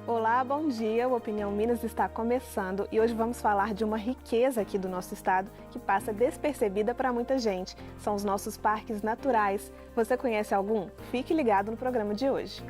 Olá, bom dia! O Opinião Minas está começando e hoje vamos falar de uma riqueza aqui do nosso estado que passa despercebida para muita gente. São os nossos parques naturais. Você conhece algum? Fique ligado no programa de hoje.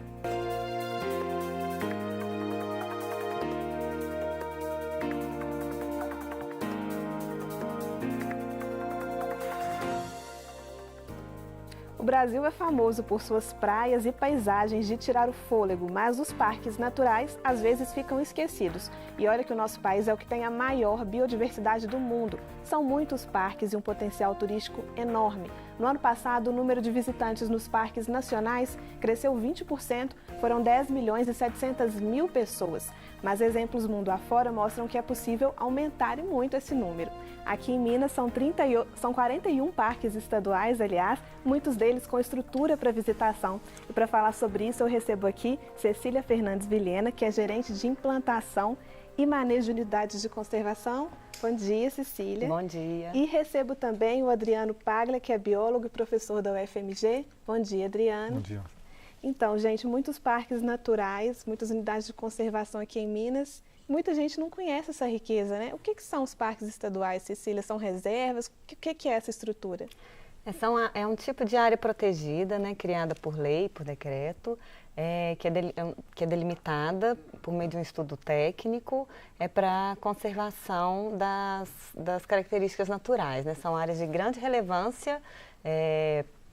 O Brasil é famoso por suas praias e paisagens de tirar o fôlego, mas os parques naturais às vezes ficam esquecidos. E olha que o nosso país é o que tem a maior biodiversidade do mundo. São muitos parques e um potencial turístico enorme. No ano passado, o número de visitantes nos parques nacionais cresceu 20%, foram 10 milhões e 700 mil pessoas. Mas exemplos mundo afora mostram que é possível aumentar e muito esse número. Aqui em Minas são 41 parques estaduais, aliás, muitos deles com estrutura para visitação. E para falar sobre isso, eu recebo aqui Cecília Fernandes Vilhena, que é gerente de implantação e manejo de unidades de conservação. Bom dia, Cecília. Bom dia. E recebo também o Adriano Paglia, que é biólogo e professor da UFMG. Bom dia, Adriano. Bom dia. Então, gente, muitos parques naturais, muitas unidades de conservação aqui em Minas. Muita gente não conhece essa riqueza, né? O que são os parques estaduais, Cecília? São reservas? O que é essa estrutura? É um tipo de área protegida, né, criada por lei, por decreto, que é delimitada por meio de um estudo técnico, para conservação das características naturais, né? São áreas de grande relevância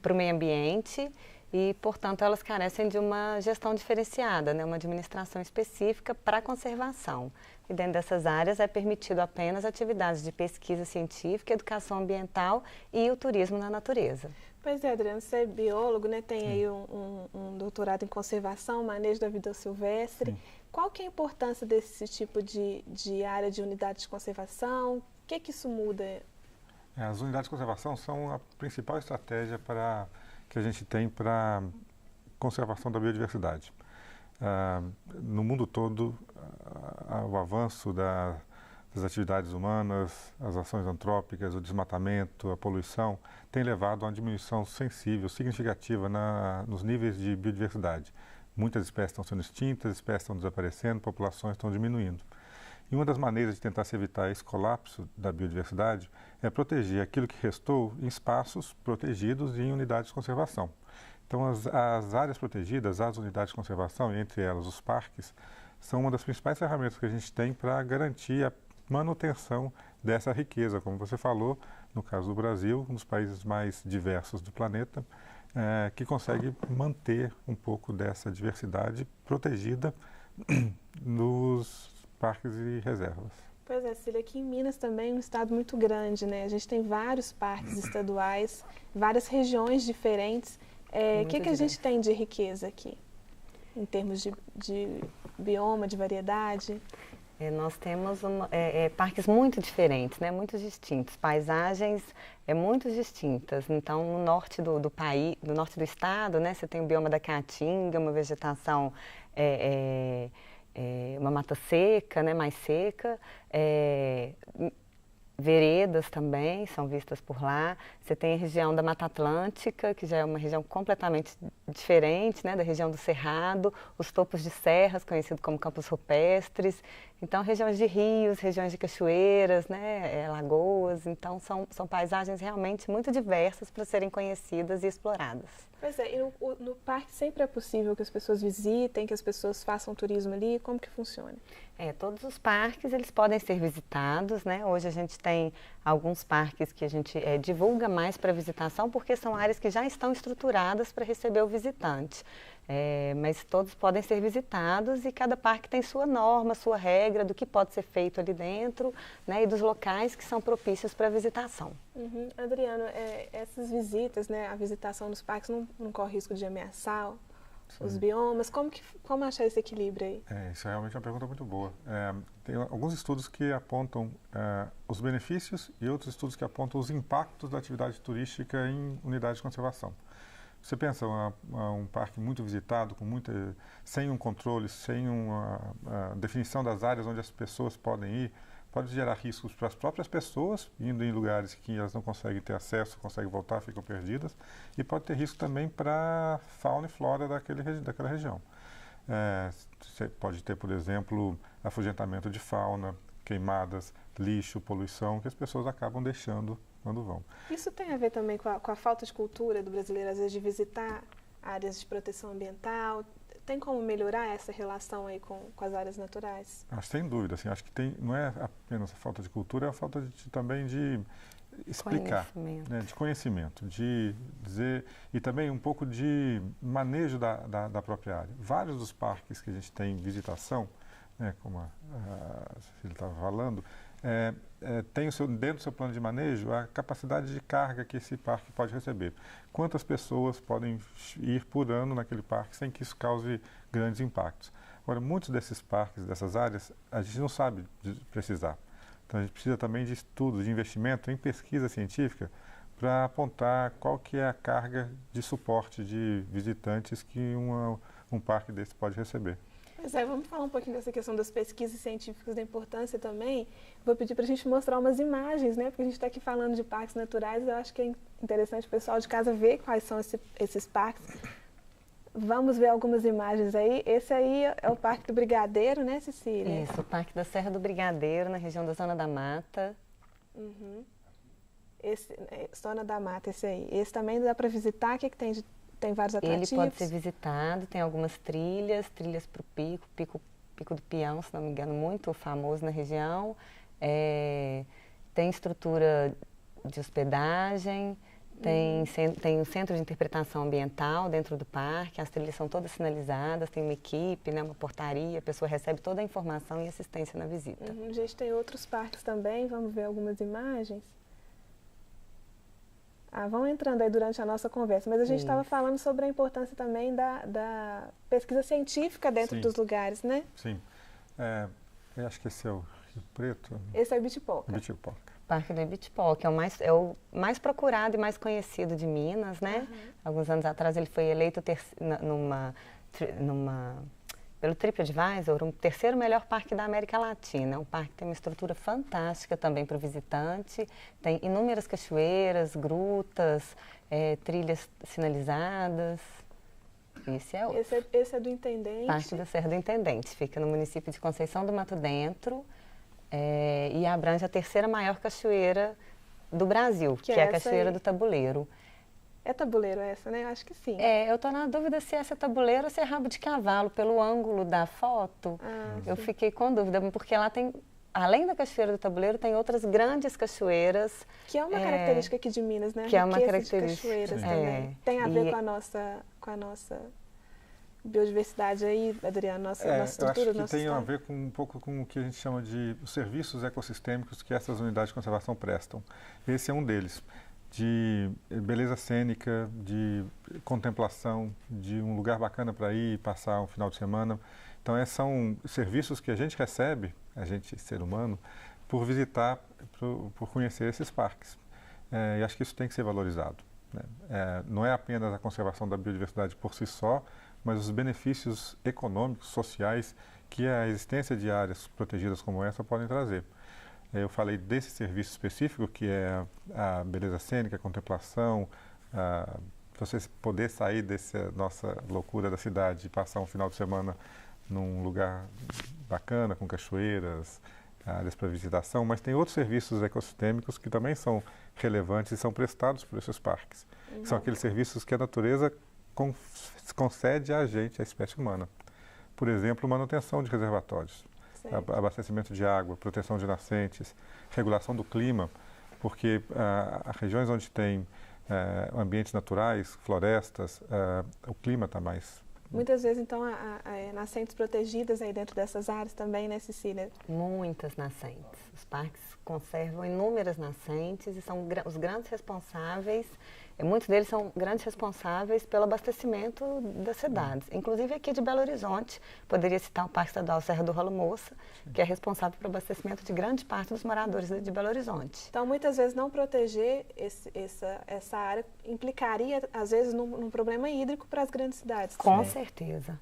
para o meio ambiente e, portanto, elas carecem de uma gestão diferenciada, né, uma administração específica para a conservação. E dentro dessas áreas é permitido apenas atividades de pesquisa científica, educação ambiental e o turismo na natureza. Pois é, Adriano, você é biólogo, né? Tem aí um doutorado em conservação, manejo da vida silvestre. Sim. Qual que é a importância desse tipo de área de unidade de conservação? O que isso muda? As unidades de conservação são a principal estratégia que a gente tem para conservação da biodiversidade. No mundo todo, o avanço das atividades humanas, as ações antrópicas, o desmatamento, a poluição, tem levado a uma diminuição sensível, significativa nos níveis de biodiversidade. Muitas espécies estão sendo extintas, espécies estão desaparecendo, populações estão diminuindo. E uma das maneiras de tentar se evitar esse colapso da biodiversidade é proteger aquilo que restou em espaços protegidos e em unidades de conservação. Então, as áreas protegidas, as unidades de conservação, e entre elas os parques, são uma das principais ferramentas que a gente tem para garantir a manutenção dessa riqueza, como você falou, no caso do Brasil, um dos países mais diversos do planeta, que consegue manter um pouco dessa diversidade protegida nos parques e reservas. Pois é, Cília, aqui em Minas também é um estado muito grande, né? A gente tem vários parques estaduais, várias regiões diferentes. O que a gente tem de riqueza aqui, em termos de bioma, de variedade? Nós temos parques muito diferentes, né? Muito distintos, paisagens muito distintas. Então, no norte do país, no norte do estado, né, você tem o bioma da Caatinga, uma vegetação uma mata seca, né, mais seca, veredas também são vistas por lá. Você tem a região da Mata Atlântica, que já é uma região completamente diferente, né, da região do Cerrado, os topos de serras, conhecidos como campos rupestres. Então, regiões de rios, regiões de cachoeiras, né, lagoas. Então, são paisagens realmente muito diversas para serem conhecidas e exploradas. Pois é, e no parque sempre é possível que as pessoas visitem, que as pessoas façam turismo ali? Como que funciona? Todos os parques, eles podem ser visitados, né? Hoje a gente tem alguns parques que a gente divulga mais para visitação, porque são áreas que já estão estruturadas para receber o visitante. Mas todos podem ser visitados e cada parque tem sua norma, sua regra do que pode ser feito ali dentro, né, e dos locais que são propícios para visitação. Uhum. Adriano, essas visitas, né, a visitação nos parques não corre risco de ameaçar os biomas? Como achar esse equilíbrio aí? Isso é realmente uma pergunta muito boa. Tem alguns estudos que apontam os benefícios e outros estudos que apontam os impactos da atividade turística em unidades de conservação. Você pensa um parque muito visitado, sem um controle, sem uma definição das áreas onde as pessoas podem ir, pode gerar riscos para as próprias pessoas, indo em lugares que elas não conseguem ter acesso, conseguem voltar, ficam perdidas, e pode ter risco também para a fauna e flora daquela região. Você pode ter, por exemplo, afugentamento de fauna, queimadas, lixo, poluição, que as pessoas acabam deixando quando vão. Isso tem a ver também com a falta de cultura do brasileiro, às vezes, de visitar áreas de proteção ambiental? Tem como melhorar essa relação aí com as áreas naturais? Sem dúvida, assim, acho que não é apenas a falta de cultura, é a falta também de explicar, né, de conhecimento, de dizer, e também um pouco de manejo da própria área. Vários dos parques que a gente tem visitação, né, como a Cecília estava falando, tem dentro do seu plano de manejo a capacidade de carga que esse parque pode receber. Quantas pessoas podem ir por ano naquele parque sem que isso cause grandes impactos. Agora, muitos desses parques, dessas áreas, a gente não sabe precisar. Então, a gente precisa também de estudos, de investimento em pesquisa científica para apontar qual que é a carga de suporte de visitantes que um parque desse pode receber. Pois é, vamos falar um pouquinho dessa questão das pesquisas científicas, da importância também. Vou pedir para a gente mostrar umas imagens, né? Porque a gente está aqui falando de parques naturais, eu acho que é interessante o pessoal de casa ver quais são esses parques. Vamos ver algumas imagens aí. Esse aí é o Parque do Brigadeiro, né, Cecília? Isso, o Parque da Serra do Brigadeiro, na região da Zona da Mata. Uhum. Zona da Mata, esse aí. Esse também dá para visitar, o que tem de... Tem vários atrativos? Ele pode ser visitado, tem algumas trilhas para o Pico do Peão, se não me engano, muito famoso na região. Tem estrutura de hospedagem, tem um centro de interpretação ambiental dentro do parque, as trilhas são todas sinalizadas, tem uma equipe, né, uma portaria, a pessoa recebe toda a informação e assistência na visita. A gente tem outros parques também, vamos ver algumas imagens. Vão entrando aí durante a nossa conversa, mas a gente estava falando sobre a importância também da pesquisa científica dentro dos lugares, né? Sim. Eu acho que esse é o Rio Preto. Esse é o Ibitipoca. Parque do Ibitipoca, é o mais procurado e mais conhecido de Minas, né? Alguns anos atrás ele foi eleito pelo TripAdvisor, o terceiro melhor parque da América Latina. É um parque que tem uma estrutura fantástica também para o visitante. Tem inúmeras cachoeiras, grutas, trilhas sinalizadas. Esse é do Intendente. Parque da Serra do Intendente. Fica no município de Conceição do Mato Dentro e abrange a terceira maior cachoeira do Brasil, que é a Cachoeira do Tabuleiro. É tabuleiro essa, né? Acho que sim. Eu estou na dúvida se essa é tabuleiro ou se é rabo de cavalo. Pelo ângulo da foto, eu fiquei com dúvida, porque lá tem, além da Cachoeira do Tabuleiro, tem outras grandes cachoeiras. Que é uma característica aqui de Minas, né? Que é uma característica. De cachoeiras também. Tem a ver com a nossa biodiversidade aí, Adriano, nossa estrutura, eu acho que tem a ver um pouco com o que a gente chama de os serviços ecossistêmicos que essas unidades de conservação prestam. Esse é um deles. De beleza cênica, de contemplação, de um lugar bacana para ir e passar um final de semana. Então, esses são serviços que a gente recebe, a gente, ser humano, por visitar, por conhecer esses parques. E acho que isso tem que ser valorizado, né? Não é apenas a conservação da biodiversidade por si só, mas os benefícios econômicos, sociais, que a existência de áreas protegidas como essa podem trazer. Eu falei desse serviço específico, que é a beleza cênica, a contemplação, você poder sair dessa nossa loucura da cidade e passar um final de semana num lugar bacana, com cachoeiras, áreas para visitação, mas tem outros serviços ecossistêmicos que também são relevantes e são prestados por esses parques. São aqueles serviços que a natureza concede a gente, a espécie humana. Por exemplo, manutenção de reservatórios. Abastecimento de água, proteção de nascentes, regulação do clima, porque as regiões onde tem ambientes naturais, florestas, o clima está mais... Muitas vezes, então, nascentes protegidas aí dentro dessas áreas também, né, Cecília? Muitas nascentes. Os parques conservam inúmeras nascentes e são os grandes responsáveis. Muitos deles são grandes responsáveis pelo abastecimento das cidades. Inclusive aqui de Belo Horizonte, poderia citar o Parque Estadual Serra do Rolo Moça, que é responsável pelo abastecimento de grande parte dos moradores de Belo Horizonte. Então, muitas vezes, não proteger essa área implicaria, às vezes, num problema hídrico para as grandes cidades. Com certeza,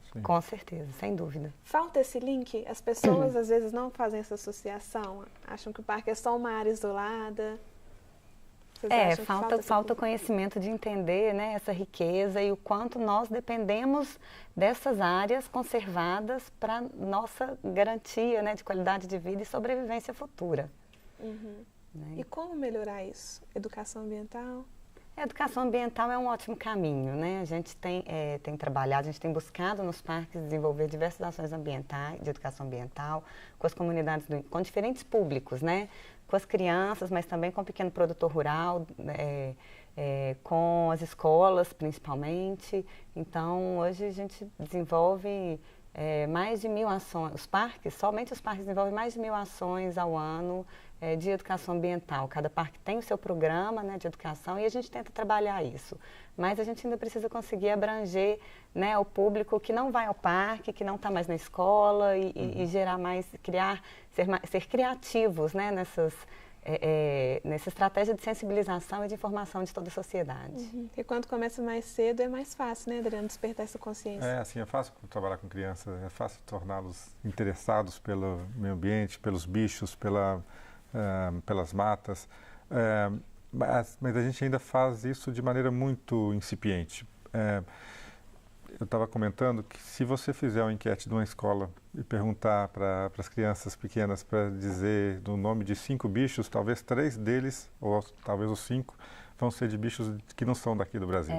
sem dúvida. Falta esse link? As pessoas, às vezes, não fazem essa associação? Acham que o parque é só uma área isolada? Vocês acham que falta conhecimento de entender, né, essa riqueza e o quanto nós dependemos dessas áreas conservadas para nossa garantia, né, de qualidade de vida e sobrevivência futura. Né? E como melhorar isso? Educação ambiental? A educação ambiental é um ótimo caminho, né? A gente tem trabalhado, a gente tem buscado nos parques desenvolver diversas ações ambientais, de educação ambiental, com as comunidades, com diferentes públicos, né? Com as crianças, mas também com o pequeno produtor rural, com as escolas principalmente. Então, hoje a gente desenvolve mais de 1000 ações, somente os parques desenvolvem mais de 1000 ações ao ano de educação ambiental. Cada parque tem o seu programa, né, de educação e a gente tenta trabalhar isso. Mas a gente ainda precisa conseguir abranger, né, o público que não vai ao parque, que não está mais na escola e gerar mais, ser criativos, né, nessa estratégia de sensibilização e de informação de toda a sociedade. Porque quando começa mais cedo é mais fácil, né, Adriano, despertar essa consciência. Assim, é fácil trabalhar com crianças, é fácil torná-los interessados pelo meio ambiente, pelos bichos, pelas matas, mas a gente ainda faz isso de maneira muito incipiente. Eu estava comentando que se você fizer uma enquete de uma escola e perguntar para as crianças pequenas para dizer o nome de 5 bichos, talvez 3 deles, ou talvez os 5, vão ser de bichos que não são daqui do Brasil.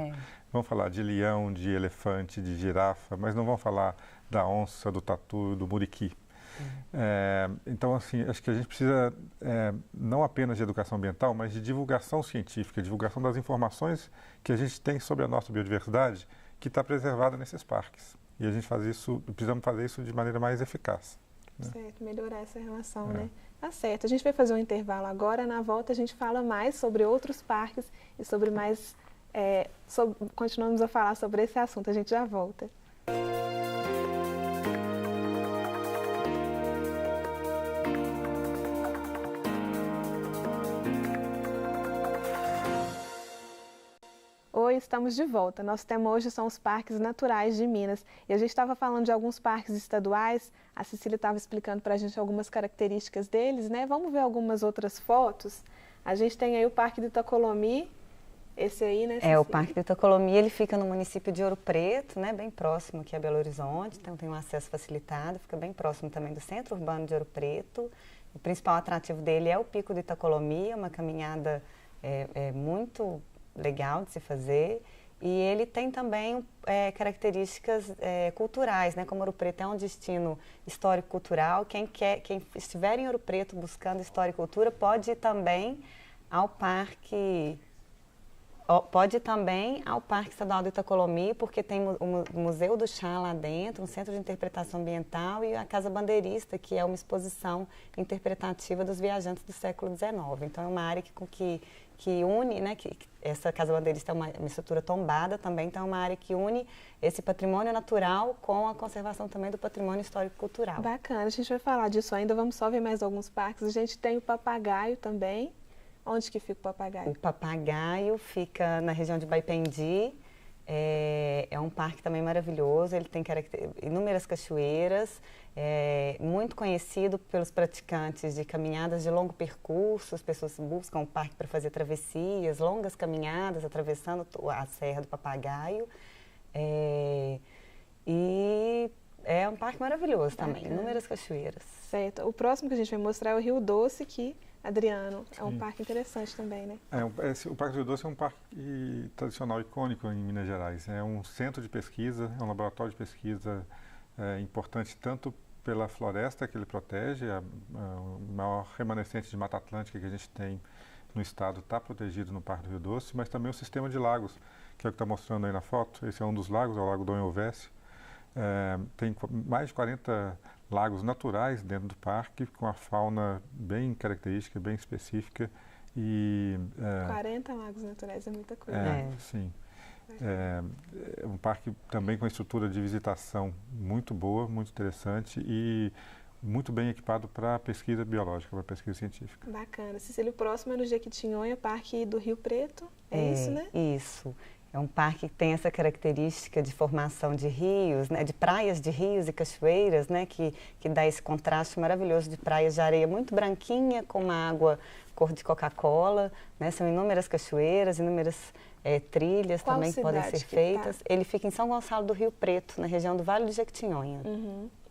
Vão falar de leão, de elefante, de girafa, mas não vão falar da onça, do tatu, do muriqui. Então, assim, acho que a gente precisa não apenas de educação ambiental, mas de divulgação científica, divulgação das informações que a gente tem sobre a nossa biodiversidade, que está preservada nesses parques. E a gente precisamos fazer isso de maneira mais eficaz. Né? Certo, melhorar essa relação, né? Tá certo, a gente vai fazer um intervalo agora, na volta a gente fala mais sobre outros parques e sobre mais, continuamos a falar sobre esse assunto, a gente já volta. Oi, estamos de volta. Nosso tema hoje são os parques naturais de Minas. E a gente estava falando de alguns parques estaduais, a Cecília estava explicando para a gente algumas características deles, né? Vamos ver algumas outras fotos. A gente tem aí o Parque do Itacolomi, esse aí, né, Cecília? O Parque do Itacolomi, ele fica no município de Ouro Preto, né? Bem próximo aqui a Belo Horizonte, então tem um acesso facilitado, fica bem próximo também do centro urbano de Ouro Preto. O principal atrativo dele é o Pico do Itacolomi, uma caminhada muito legal de se fazer, e ele tem também características culturais, né? Como Ouro Preto é um destino histórico-cultural, quem estiver em Ouro Preto buscando história e cultura pode ir também ao Parque Estadual do Itacolomi, porque tem o Museu do Chá lá dentro, um centro de interpretação ambiental e a Casa Bandeirista, que é uma exposição interpretativa dos viajantes do século XIX. Então é uma área que une, né, essa Casa Bandeirista é uma estrutura tombada também, então é uma área que une esse patrimônio natural com a conservação também do patrimônio histórico-cultural. Bacana, a gente vai falar disso ainda, vamos só ver mais alguns parques. A gente tem o Papagaio também. Onde que fica o Papagaio? O Papagaio fica na região de Baipendi, é um parque também maravilhoso, ele tem inúmeras cachoeiras, muito conhecido pelos praticantes de caminhadas de longo percurso, as pessoas buscam o parque para fazer travessias, longas caminhadas, atravessando a Serra do Papagaio, e é um parque maravilhoso também, inúmeras cachoeiras. Certo, o próximo que a gente vai mostrar é o Rio Doce, que, Adriano, é um parque interessante também, né? O Parque do Rio Doce é um parque tradicional icônico em Minas Gerais. É um centro de pesquisa, é um laboratório de pesquisa importante tanto pela floresta que ele protege, o maior remanescente de Mata Atlântica que a gente tem no estado está protegido no Parque do Rio Doce, mas também o sistema de lagos, que é o que está mostrando aí na foto. Esse é um dos lagos, é o Lago Dom Elvésio. Tem mais de 40 lagos naturais dentro do parque, com a fauna bem característica, bem específica. 40 lagos naturais é muita coisa. Sim. É um parque também com estrutura de visitação muito boa, muito interessante e muito bem equipado para pesquisa biológica, para pesquisa científica. Bacana. Cecília, o próximo é no Jequitinhonha, Parque do Rio Preto. É isso, né? Isso. É um parque que tem essa característica de formação de rios, né, de praias de rios e cachoeiras, né, que dá esse contraste maravilhoso de praias de areia muito branquinha com uma água cor de Coca-Cola, né, são inúmeras cachoeiras, inúmeras trilhas Qual também que podem ser feitas. Tá? Ele fica em São Gonçalo do Rio Preto, na região do Vale do Jequitinhonha.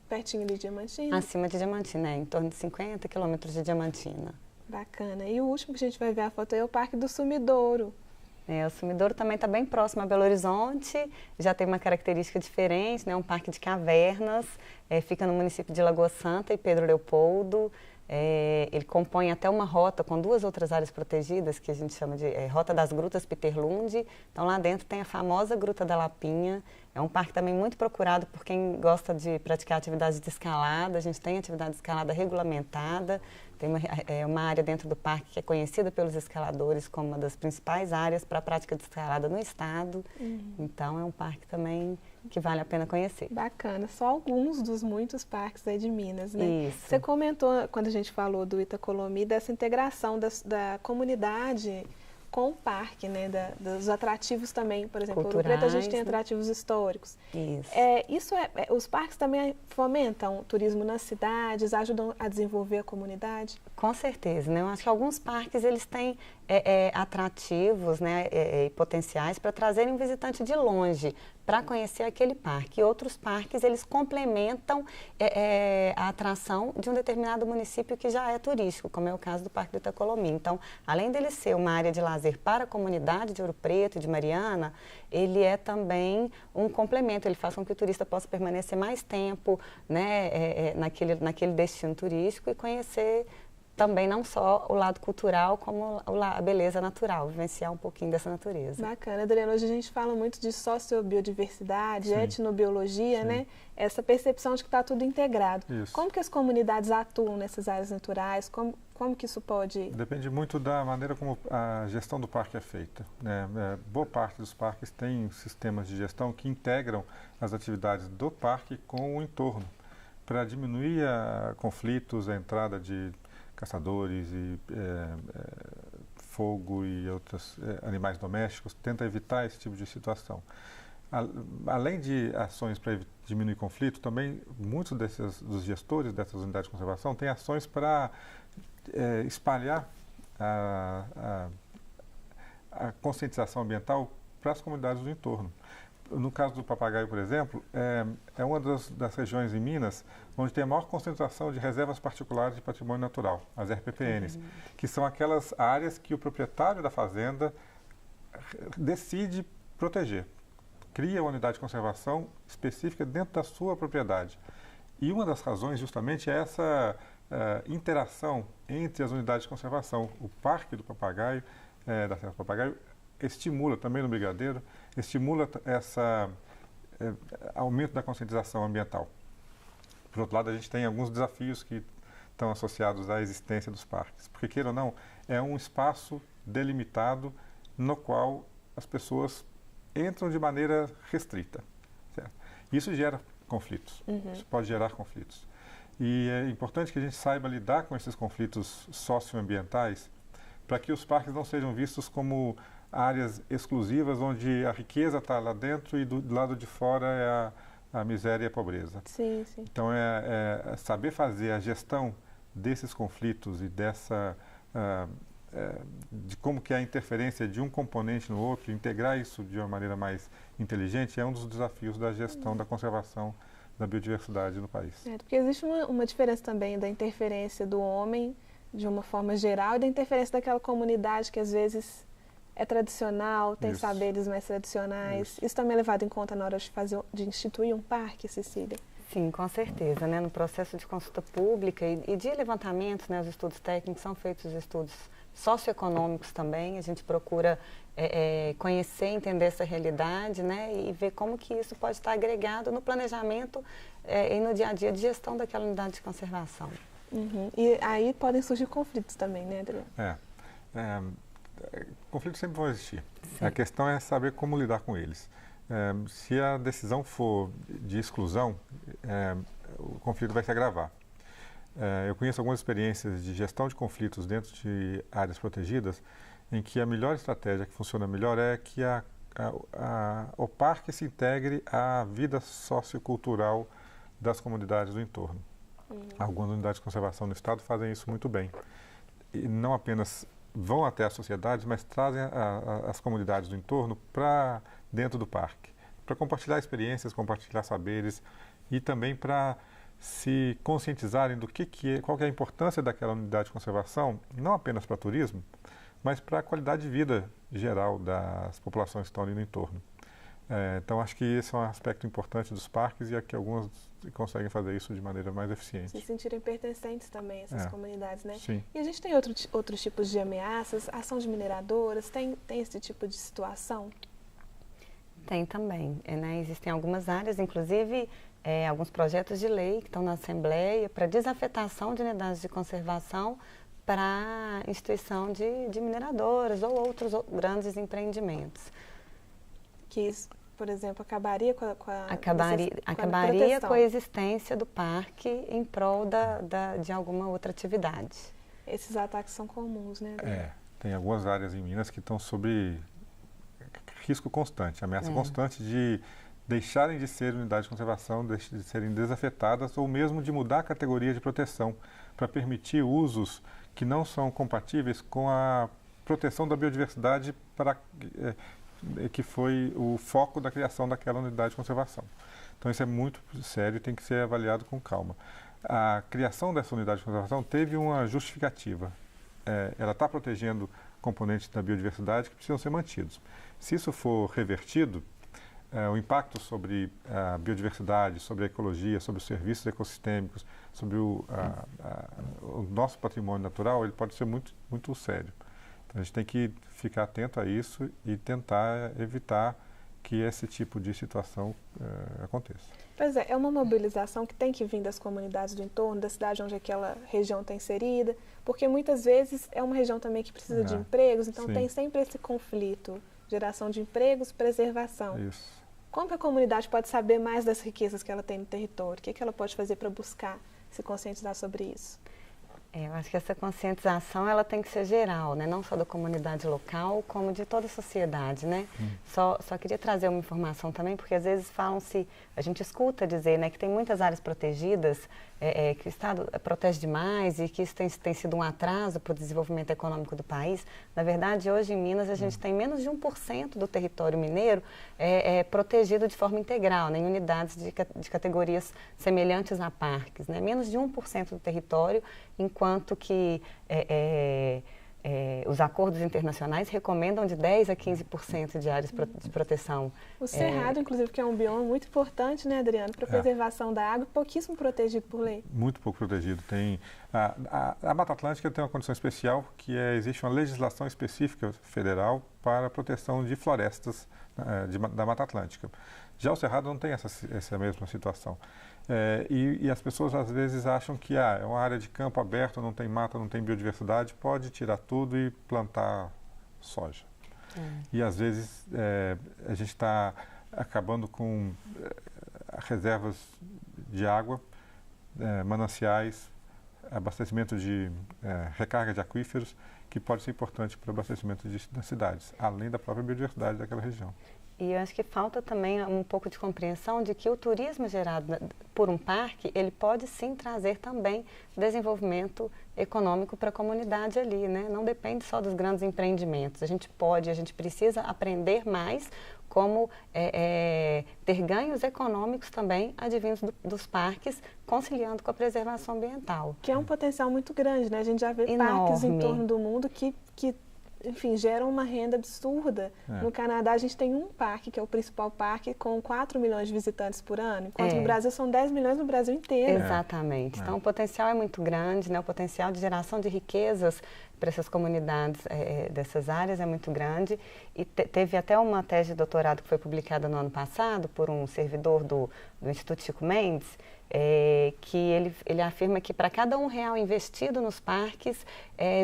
Pertinho de Diamantina? Acima de Diamantina, em torno de 50 quilômetros de Diamantina. Bacana. E o último que a gente vai ver a foto é o Parque do Sumidouro. O Sumidouro também está bem próximo a Belo Horizonte, já tem uma característica diferente, né? Um parque de cavernas, fica no município de Lagoa Santa e Pedro Leopoldo. Ele compõe até uma rota com 2 outras áreas protegidas, que a gente chama de Rota das Grutas Peterlund. Então lá dentro tem a famosa Gruta da Lapinha. É um parque também muito procurado por quem gosta de praticar atividades de escalada. A gente tem atividade de escalada regulamentada. Tem uma área dentro do parque que é conhecida pelos escaladores como uma das principais áreas para a prática de escalada no estado. Então é um parque também que vale a pena conhecer. Bacana. Só alguns dos muitos parques aí de Minas, né? Isso. Você comentou, quando a gente falou do Itacolomi, dessa integração da comunidade com o parque, né? Dos atrativos também, por exemplo, em Ouro Preto a gente tem atrativos históricos. Isso. Os parques também fomentam o turismo nas cidades, ajudam a desenvolver a comunidade? Com certeza, né? Eu acho que alguns parques eles têm atrativos, né, e potenciais para trazerem um visitante de longe para conhecer aquele parque. E outros parques eles complementam a atração de um determinado município que já é turístico, como é o caso do Parque do Itacolomi. Então, além dele ser uma área de lazer para a comunidade de Ouro Preto e de Mariana, ele é também um complemento, ele faz com que o turista possa permanecer mais tempo, né, naquele destino turístico e conhecer também não só o lado cultural, como a beleza natural, vivenciar um pouquinho dessa natureza. Bacana. Adriana, hoje a gente fala muito de sociobiodiversidade, etnobiologia, né? Essa percepção de que está tudo integrado. Isso. Como que as comunidades atuam nessas áreas naturais? Como que isso pode... Depende muito da maneira como a gestão do parque é feita, né? Boa parte dos parques tem sistemas de gestão que integram as atividades do parque com o entorno, para diminuir conflitos, a entrada de caçadores e fogo e outros animais domésticos, tenta evitar esse tipo de situação. Além de ações para diminuir conflito, também muitos dos gestores dessas unidades de conservação têm ações para espalhar a conscientização ambiental para as comunidades do entorno. No caso do papagaio, por exemplo, é uma das regiões em Minas onde tem a maior concentração de reservas particulares de patrimônio natural, as RPPNs, que são aquelas áreas que o proprietário da fazenda decide proteger. Cria uma unidade de conservação específica dentro da sua propriedade. E uma das razões justamente é essa interação entre as unidades de conservação. O Parque do Papagaio, da Serra do Papagaio, estimula também no Brigadeiro, estimula esse aumento da conscientização ambiental. Por outro lado, a gente tem alguns desafios que estão associados à existência dos parques, porque, queira ou não, é um espaço delimitado no qual as pessoas entram de maneira restrita. Certo? Isso gera conflitos, isso pode gerar conflitos. E é importante que a gente saiba lidar com esses conflitos socioambientais para que os parques não sejam vistos como áreas exclusivas onde a riqueza está lá dentro e do lado de fora é a miséria e a pobreza. Sim. Então, saber fazer a gestão desses conflitos e de como que é a interferência de um componente no outro, integrar isso de uma maneira mais inteligente, é um dos desafios da gestão da conservação da biodiversidade no país. Porque existe uma diferença também da interferência do homem, de uma forma geral, e da interferência daquela comunidade que às vezes é tradicional, tem saberes mais tradicionais. Isso também é levado em conta na hora de instituir um parque, Cecília? Sim, com certeza. Né? No processo de consulta pública e de levantamento, né, os estudos técnicos, são feitos os estudos socioeconômicos também. A gente procura conhecer, entender essa realidade, né, e ver como que isso pode estar agregado no planejamento e no dia a dia de gestão daquela unidade de conservação. E aí podem surgir conflitos também, né, Adriana? Conflitos sempre vão existir. Sim. A questão é saber como lidar com eles. Se a decisão for de exclusão, o conflito vai se agravar. Eu conheço algumas experiências de gestão de conflitos dentro de áreas protegidas, em que a melhor estratégia que funciona melhor é que o parque se integre à vida sociocultural das comunidades do entorno. Algumas unidades de conservação no estado fazem isso muito bem. E não apenas vão até as sociedades, mas trazem as comunidades do entorno para dentro do parque, para compartilhar experiências, compartilhar saberes e também para se conscientizarem do qual que é a importância daquela unidade de conservação, não apenas para turismo, mas para a qualidade de vida geral das populações que estão ali no entorno. Então, acho que esse é um aspecto importante dos parques e aqui algumas conseguem fazer isso de maneira mais eficiente. Se sentirem pertencentes também a essas comunidades, né? Sim. E a gente tem outros tipos de ameaças, ação de mineradoras, tem esse tipo de situação? Tem também, né? Existem algumas áreas, inclusive alguns projetos de lei que estão na Assembleia para desafetação de unidades de conservação para a instituição de mineradoras ou outros grandes empreendimentos. Que, por exemplo, acabaria com acabaria com a existência do parque em prol de alguma outra atividade. Esses ataques são comuns, né? Tem algumas áreas em Minas que estão sob risco constante, ameaça constante de deixarem de ser unidades de conservação, de serem desafetadas ou mesmo de mudar a categoria de proteção para permitir usos que não são compatíveis com a proteção da biodiversidade que foi o foco da criação daquela unidade de conservação. Então isso é muito sério e tem que ser avaliado com calma. A criação dessa unidade de conservação teve uma justificativa. Ela está protegendo componentes da biodiversidade que precisam ser mantidos. Se isso for revertido, o impacto sobre a biodiversidade, sobre a ecologia, sobre os serviços ecossistêmicos, sobre o nosso patrimônio natural, ele pode ser muito, muito sério. Então, a gente tem que ficar atento a isso e tentar evitar que esse tipo de situação aconteça. Pois é uma mobilização que tem que vir das comunidades do entorno, da cidade onde aquela região está inserida, porque muitas vezes é uma região também que precisa de empregos, então tem sempre esse conflito, geração de empregos, preservação. Isso. Como que a comunidade pode saber mais das riquezas que ela tem no território? O que ela pode fazer para buscar se conscientizar sobre isso? Eu acho que essa conscientização ela tem que ser geral, né? Não só da comunidade local, como de toda a sociedade, né? Só queria trazer uma informação também, porque às vezes falam-se, a gente escuta dizer, né, que tem muitas áreas protegidas, que o Estado protege demais e que isso tem sido um atraso para o desenvolvimento econômico do país. Na verdade, hoje em Minas a gente tem menos de 1% do território mineiro protegido de forma integral, né, em unidades de categorias semelhantes a parques, né? Menos de 1% do território, enquanto que os acordos internacionais recomendam de 10% a 15% de áreas de proteção. O cerrado, inclusive, que é um bioma muito importante, né, Adriano, para a preservação da água, pouquíssimo protegido por lei. Muito pouco protegido. A Mata Atlântica tem uma condição especial, que existe uma legislação específica federal para a proteção de florestas da Mata Atlântica. Já o cerrado não tem essa mesma situação. E as pessoas às vezes acham que é uma área de campo aberto, não tem mata, não tem biodiversidade, pode tirar tudo e plantar soja. E às vezes a gente está acabando com reservas de água, mananciais, abastecimento de recarga de aquíferos, que pode ser importante para o abastecimento das cidades, além da própria biodiversidade daquela região. E eu acho que falta também um pouco de compreensão de que o turismo gerado por um parque, ele pode sim trazer também desenvolvimento econômico para a comunidade ali, né? Não depende só dos grandes empreendimentos. A gente precisa aprender mais como ter ganhos econômicos também advindos dos parques, conciliando com a preservação ambiental. Que é um potencial muito grande, né? A gente já vê enorme. Parques em torno do mundo que enfim, geram uma renda absurda. No Canadá, a gente tem um parque, que é o principal parque, com 4 milhões de visitantes por ano, enquanto no Brasil são 10 milhões no Brasil inteiro. Exatamente. Então, o potencial é muito grande, né? O potencial de geração de riquezas para essas comunidades dessas áreas é muito grande. E teve até uma tese de doutorado que foi publicada no ano passado por um servidor do Instituto Chico Mendes, que ele afirma que para cada R$1 investido nos parques,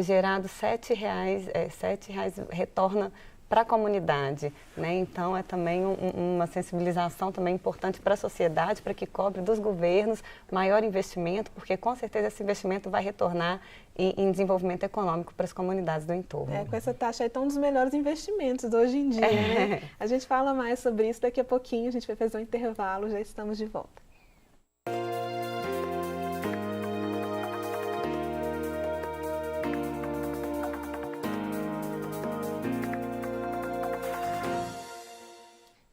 gerado R$7 retorna para a comunidade, né? Então é também uma sensibilização também importante para a sociedade, para que cobre dos governos maior investimento, porque com certeza esse investimento vai retornar em desenvolvimento econômico para as comunidades do entorno. Com essa taxa aí tá um dos melhores investimentos hoje em dia, né? A gente fala mais sobre isso daqui a pouquinho, a gente vai fazer um intervalo, já estamos de volta.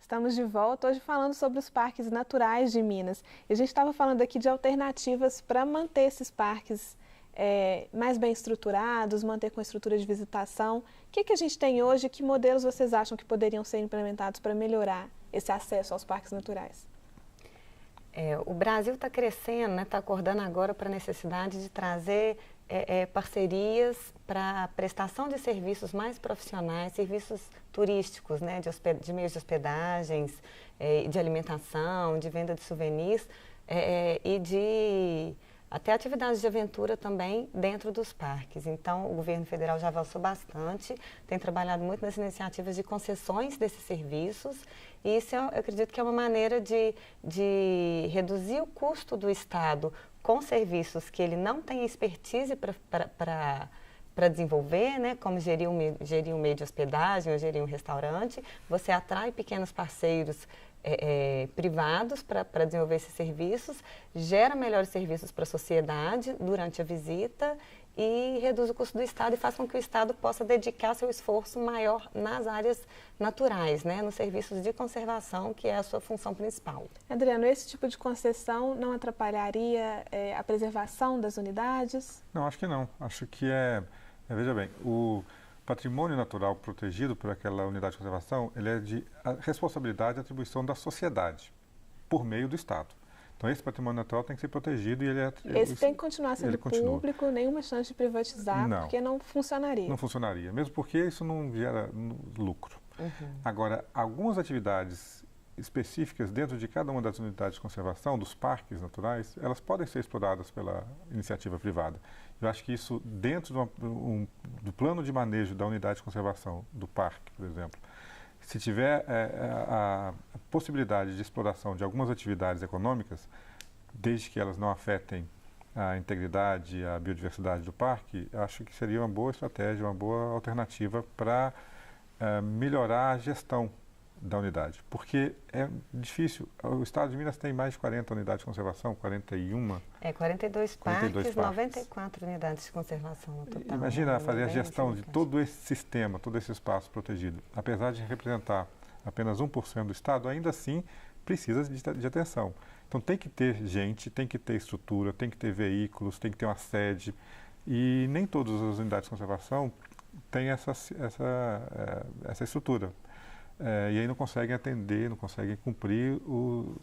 Estamos de volta hoje falando sobre os parques naturais de Minas. E a gente estava falando aqui de alternativas para manter esses parques mais bem estruturados, manter com estrutura de visitação. O que a gente tem hoje? Que modelos vocês acham que poderiam ser implementados para melhorar esse acesso aos parques naturais? O Brasil está crescendo, né? Está acordando agora para a necessidade de trazer parcerias para prestação de serviços mais profissionais, serviços turísticos, né? De meios de hospedagens, de alimentação, de venda de souvenirs e de até atividades de aventura também dentro dos parques. Então, o governo federal já avançou bastante, tem trabalhado muito nas iniciativas de concessões desses serviços, e isso eu acredito que é uma maneira de reduzir o custo do Estado com serviços que ele não tem expertise para desenvolver, né, como gerir um meio de hospedagem ou gerir um restaurante. Você atrai pequenos parceiros privados para desenvolver esses serviços, gera melhores serviços para a sociedade durante a visita e reduz o custo do Estado e faz com que o Estado possa dedicar seu esforço maior nas áreas naturais, né, nos serviços de conservação, que é a sua função principal. Adriano, esse tipo de concessão não atrapalharia a preservação das unidades? Não, acho que não. Acho que veja bem, o patrimônio natural protegido por aquela unidade de conservação, ele é de responsabilidade e atribuição da sociedade, por meio do Estado. Então, esse patrimônio natural tem que ser protegido e Esse tem que continuar sendo público, nenhuma chance de privatizar, não, porque não funcionaria. Não funcionaria, mesmo porque isso não gera lucro. Uhum. Agora, algumas atividades específicas dentro de cada uma das unidades de conservação, dos parques naturais, elas podem ser exploradas pela iniciativa privada. Eu acho que isso, dentro do plano de manejo da unidade de conservação do parque, por exemplo, se tiver a possibilidade de exploração de algumas atividades econômicas, desde que elas não afetem a integridade, a biodiversidade do parque, eu acho que seria uma boa estratégia, uma boa alternativa para melhorar a gestão da unidade, porque é difícil. O Estado de Minas tem mais de 40 unidades de conservação, 41. 42 parques, 94 unidades de conservação no total. Imagina fazer a gestão de todo esse sistema, todo esse espaço protegido. Apesar de representar apenas 1% do Estado, ainda assim precisa de atenção. Então tem que ter gente, tem que ter estrutura, tem que ter veículos, tem que ter uma sede. E nem todas as unidades de conservação têm essa estrutura. E aí não conseguem atender, não conseguem cumprir o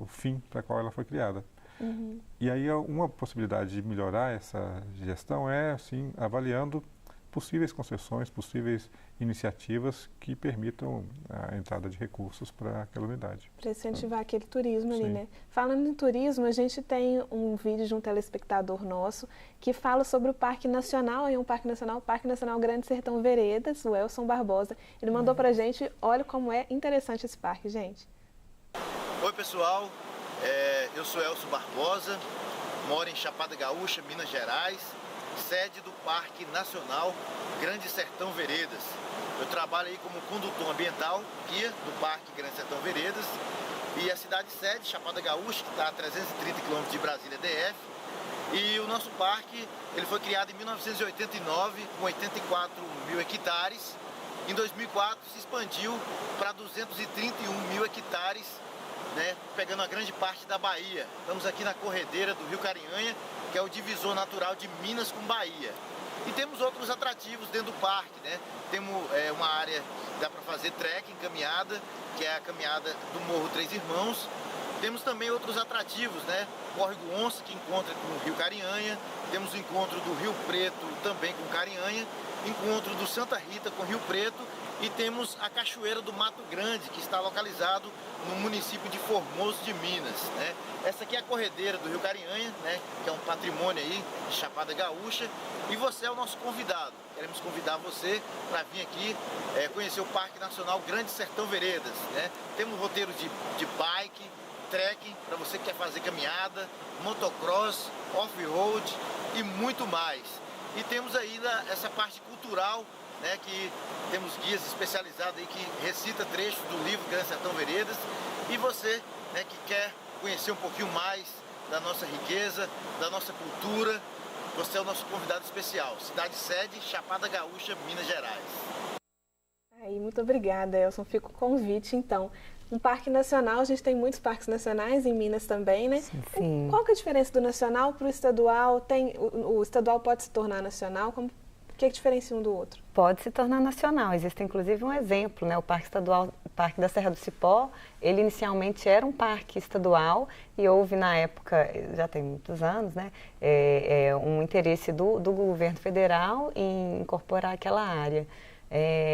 fim para qual ela foi criada. Uhum. E aí uma possibilidade de melhorar essa gestão é, assim, avaliando possíveis concessões, possíveis iniciativas que permitam a entrada de recursos para aquela unidade. Para incentivar aquele turismo ali, Sim. né? Falando em turismo, a gente tem um vídeo de um telespectador nosso que fala sobre o Parque Nacional, o Parque Nacional Grande Sertão Veredas, o Elson Barbosa. Ele mandou pra gente, olha como é interessante esse parque, gente. Oi pessoal, eu sou Elson Barbosa, moro em Chapada Gaúcha, Minas Gerais, sede do Parque Nacional Grande Sertão Veredas. Eu trabalho aí como condutor ambiental, guia do Parque Grande Sertão Veredas, e a cidade sede, Chapada Gaúcha, que está a 330 km de Brasília DF. E o nosso parque, ele foi criado em 1989 com 84 mil hectares. Em 2004 se expandiu para 231 mil hectares, né, pegando a grande parte da Bahia. Estamos aqui na corredeira do Rio Carinhanha, que é o divisor natural de Minas com Bahia. E temos outros atrativos dentro do parque, né? Temos uma área que dá para fazer trekking, caminhada, que é a caminhada do Morro Três Irmãos. Temos também outros atrativos, né? Córrego Onça, que encontra com o Rio Carinhanha. Temos o encontro do Rio Preto também com Carinhanha. Encontro do Santa Rita com Rio Preto. E temos a Cachoeira do Mato Grande, que está localizado no município de Formoso de Minas, né? Essa aqui é a corredeira do Rio Carinhanha, né? Que é um patrimônio aí de Chapada Gaúcha. E você é o nosso convidado. Queremos convidar você para vir aqui conhecer o Parque Nacional Grande Sertão Veredas, né? Temos roteiro de bike, trekking, para você que quer fazer caminhada, motocross, off-road e muito mais. E temos ainda essa parte cultural, né, que temos guias especializados aí que recita trechos do livro Grande Sertão Veredas. E você, né, que quer conhecer um pouquinho mais da nossa riqueza, da nossa cultura, você é o nosso convidado especial. Cidade sede, Chapada Gaúcha, Minas Gerais. Aí, muito obrigada, Elson. Fica o convite, então. Um parque nacional, a gente tem muitos parques nacionais em Minas também, né? Sim. Qual que é a diferença do nacional para o estadual? O estadual pode se tornar nacional? O que diferencia um do outro? Pode se tornar nacional. Existe inclusive um exemplo, né? O Parque Estadual, o Parque da Serra do Cipó, ele inicialmente era um parque estadual e houve na época, já tem muitos anos, né? Um interesse do governo federal em incorporar aquela área.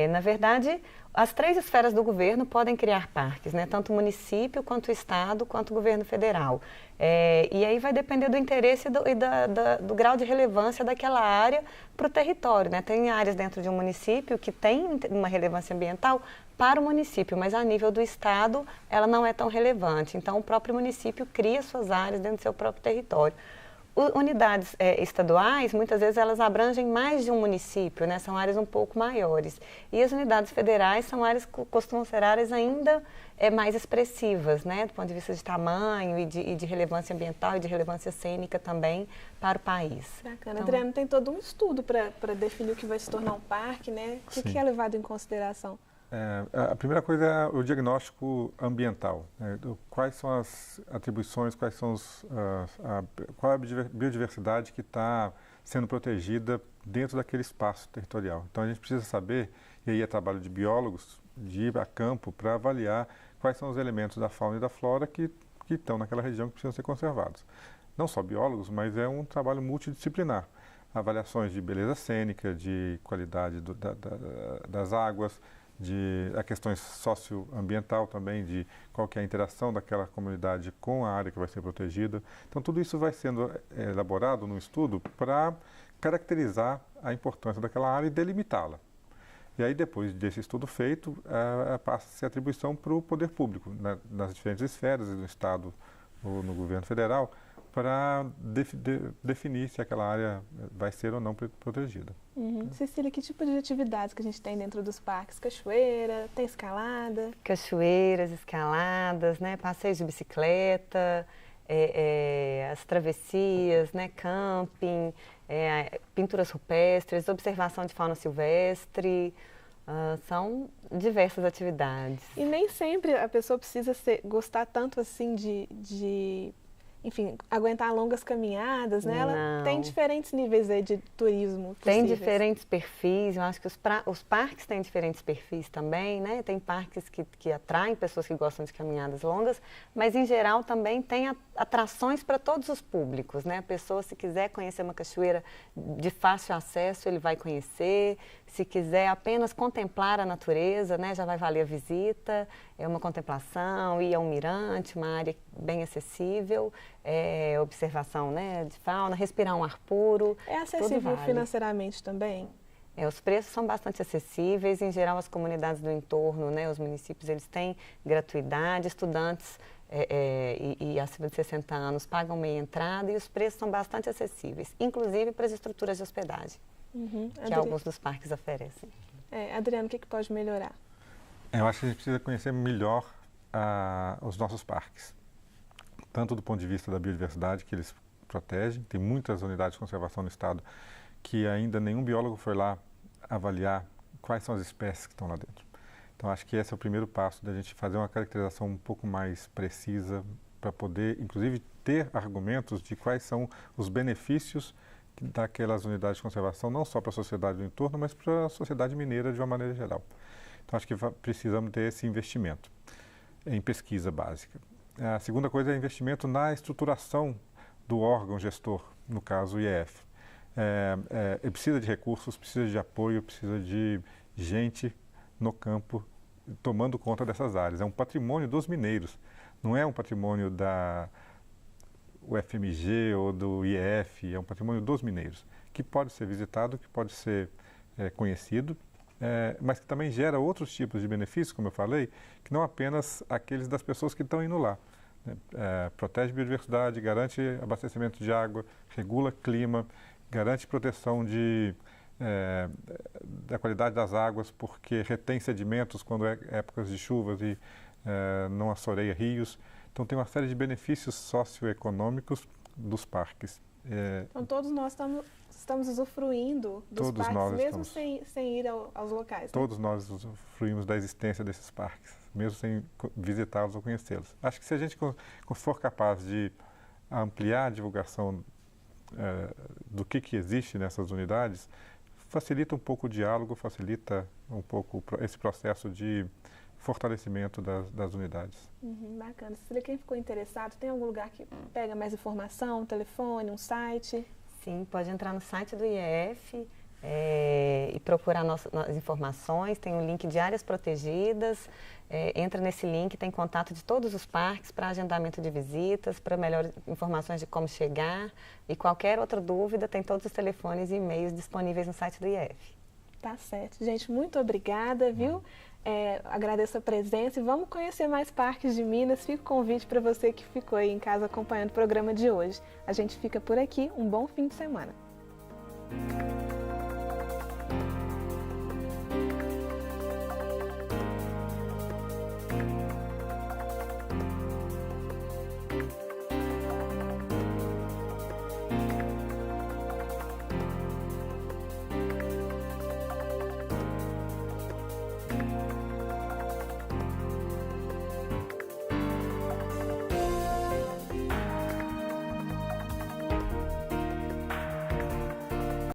Na verdade, as 3 esferas do governo podem criar parques, né? Tanto o município, quanto o estado, quanto o governo federal. E aí vai depender do interesse e do grau de relevância daquela área para o território, né? Tem áreas dentro de um município que tem uma relevância ambiental para o município, mas a nível do estado ela não é tão relevante. Então o próprio município cria suas áreas dentro do seu próprio território. Unidades estaduais, muitas vezes elas abrangem mais de um município, né? São áreas um pouco maiores. E as unidades federais são áreas que costumam ser áreas ainda mais expressivas, né? Do ponto de vista de tamanho e de relevância ambiental e de relevância cênica também para o país. Bacana. Então, Adriano, tem todo um estudo para definir o que vai se tornar um parque, né? O que é levado em consideração? A primeira coisa é o diagnóstico ambiental, né? Quais são as atribuições, qual é a biodiversidade que está sendo protegida dentro daquele espaço territorial. Então a gente precisa saber, e aí é trabalho de biólogos, de ir a campo para avaliar quais são os elementos da fauna e da flora que estão naquela região que precisam ser conservados. Não só biólogos, mas é um trabalho multidisciplinar. Avaliações de beleza cênica, de qualidade das águas, de questões socioambiental também, de qual que é a interação daquela comunidade com a área que vai ser protegida. Então, tudo isso vai sendo elaborado num estudo para caracterizar a importância daquela área e delimitá-la. E aí, depois desse estudo feito, passa-se a atribuição para o poder público, nas diferentes esferas, no Estado ou no governo federal, para definir se aquela área vai ser ou não protegida. Cecília, que tipo de atividades que a gente tem dentro dos parques? Cachoeira, tem escalada? Cachoeiras, escaladas, né? Passeios de bicicleta, as travessias, né? Camping, pinturas rupestres, observação de fauna silvestre. São diversas atividades. E nem sempre a pessoa precisa gostar tanto assim enfim, aguentar longas caminhadas, né? Ela tem diferentes níveis de turismo possíveis. Tem diferentes perfis, eu acho que os parques têm diferentes perfis também, né? Tem parques que atraem pessoas que gostam de caminhadas longas, mas em geral também tem atrações para todos os públicos, né? A pessoa, se quiser conhecer uma cachoeira de fácil acesso, ele vai conhecer. Se quiser apenas contemplar a natureza, né? Já vai valer a visita. É uma contemplação, ir a um mirante, uma área bem acessível, observação, né, de fauna, respirar um ar puro. É acessível financeiramente também? Os preços são bastante acessíveis. Em geral, as comunidades do entorno, né, os municípios, eles têm gratuidade. Estudantes e acima de 60 anos pagam meia entrada e os preços são bastante acessíveis, inclusive para as estruturas de hospedagem, que alguns dos parques oferecem. Adriano, o que pode melhorar? Eu acho que a gente precisa conhecer melhor os nossos parques, tanto do ponto de vista da biodiversidade que eles protegem. Tem muitas unidades de conservação no estado que ainda nenhum biólogo foi lá avaliar quais são as espécies que estão lá dentro. Então, acho que esse é o primeiro passo da gente fazer uma caracterização um pouco mais precisa para poder, inclusive, ter argumentos de quais são os benefícios daquelas unidades de conservação, não só para a sociedade do entorno, mas para a sociedade mineira de uma maneira geral. Então, acho que precisamos ter esse investimento em pesquisa básica. A segunda coisa é investimento na estruturação do órgão gestor, no caso o IEF. Ele precisa de recursos, precisa de apoio, precisa de gente no campo, tomando conta dessas áreas. É um patrimônio dos mineiros, não é um patrimônio da UFMG ou do IEF, é um patrimônio dos mineiros, que pode ser visitado, que pode ser conhecido, mas que também gera outros tipos de benefícios, como eu falei, que não apenas aqueles das pessoas que estão indo lá. Protege biodiversidade, garante abastecimento de água, regula clima, garante proteção da qualidade das águas, porque retém sedimentos quando é épocas de chuvas e não assoreia rios. Então tem uma série de benefícios socioeconômicos dos parques. Então todos nós estamos usufruindo dos parques, mesmo sem ir aos locais. Todos nós usufruímos da existência desses parques, mesmo sem visitá-los ou conhecê-los. Acho que se a gente for capaz de ampliar a divulgação do que existe nessas unidades, facilita um pouco o diálogo, facilita um pouco esse processo de fortalecimento das unidades. Bacana. Se quem ficou interessado, tem algum lugar que pega mais informação, um telefone, um site? Sim, pode entrar no site do IEF e procurar as informações, tem um link de áreas protegidas, entra nesse link, tem contato de todos os parques para agendamento de visitas, para melhores informações de como chegar e qualquer outra dúvida, tem todos os telefones e e-mails disponíveis no site do IEF. Tá certo. Gente, muito obrigada, viu? Agradeço a presença e vamos conhecer mais parques de Minas. Fica o convite para você que ficou aí em casa acompanhando o programa de hoje. A gente fica por aqui. Um bom fim de semana.